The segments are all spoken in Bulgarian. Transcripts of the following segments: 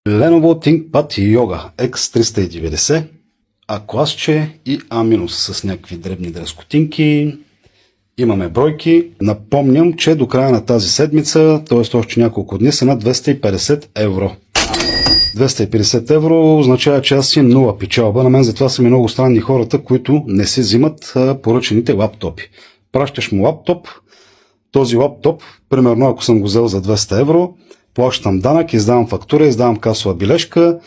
Lenovo ThinkPad Yoga X390, А класче и А- с някакви дребни дръскотинки. Имаме бройки. Напомням, че до края на тази седмица, т.е. още няколко дни, са на 250 евро. 250 евро означава, че аз си нула печалба. На мен затова са ми много странни хората, които не си взимат поръчените лаптопи. Пращаш му лаптоп, този лаптоп, примерно ако съм го взел за 200 евро, плащам данък, издавам фактура, издавам касова бележка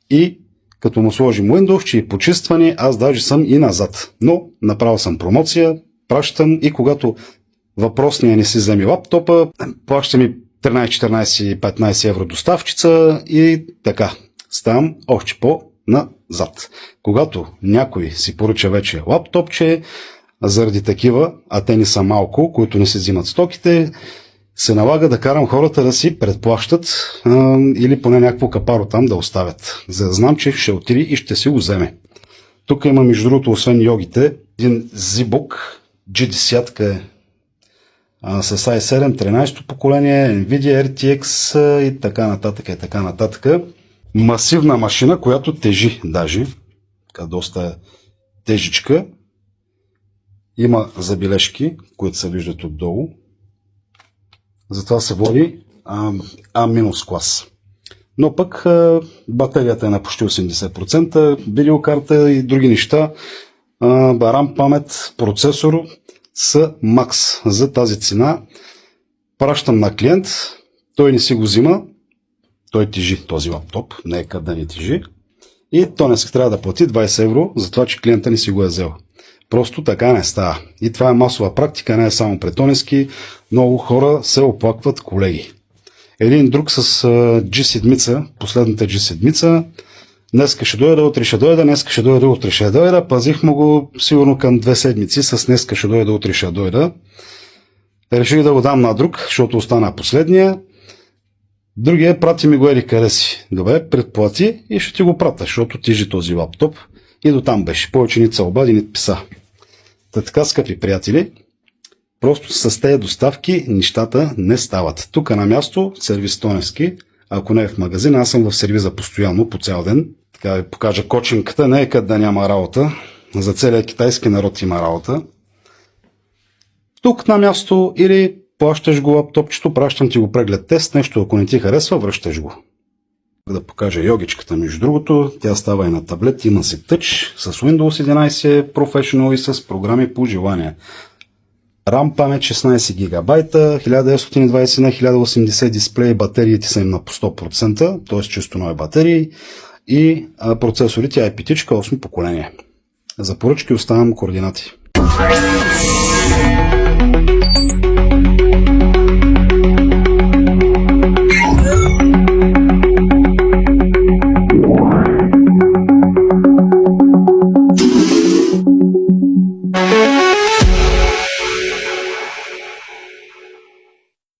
и като му сложим Windows, че и почистване, аз даже съм и назад. Но направил съм промоция, пращам и когато въпросния не си вземе лаптопа, плаща ми 13-14-15 евро доставчица и така. Ставам още по-назад. Когато някой си поръча вече лаптопче, заради такива, а те не са малко, които не си взимат стоките, се налага да карам хората да си предплащат или поне някакво капаро там да оставят. За да знам, че ще отиде и ще си го вземе. Тук има между другото, освен йогите, един ZBook G10 е с i7 13-то поколение, NVIDIA RTX и така нататък. Масивна машина, която тежи даже. Така доста тежичка. Има забележки, които се виждат отдолу. Затова се води А- клас. Но пък батерията е на почти 80%, видеокарта и други неща, RAM памет, процесор са макс за тази цена. Пращам на клиент, той не си го взима, той тежи този лаптоп, не е къде да не тежи и той днес трябва да плати 20 евро за това, че клиента не си го е взел. Просто така не става. И това е масова практика, не е само при Тонески. Много хора се оплакват, колеги. Един друг с G7, последната G7, днеска ще дойда, утре ще дойда, днеска ще дойда, утре ще дойда. Пазих му го сигурно към 2 седмици с днеска ще дойда, утре ще дойда. Реших да го дам на друг, защото остана последния. Другия прати ми го еди къде си. Добре, предплати и ще ти го пратя, защото тежи този лаптоп. И до там беше. Повече ни се обади, ни писа. Така, скъпи приятели, просто с тези доставки нещата не стават. Тук на място, сервис Тоневски, ако не е в магазин, аз съм в сервиза постоянно, по цял ден. Така ви покажа кочинката, не е къде да няма работа. За целия китайски народ има работа. Тук на място или плащаш го лаптопчето, пращам ти го преглед тест, нещо ако не ти харесва, връщаш го. Да покажа йогичката, между другото, тя става и на таблет, има си тъч с Windows 11 Professional и с програми по желание. RAM памет 16 ГБ, 1920 на 1080 дисплей, батериите са им на по 100%, т.е. чисто нови батерии и процесорите IP-тичка 8 поколение. За поръчки оставям координати.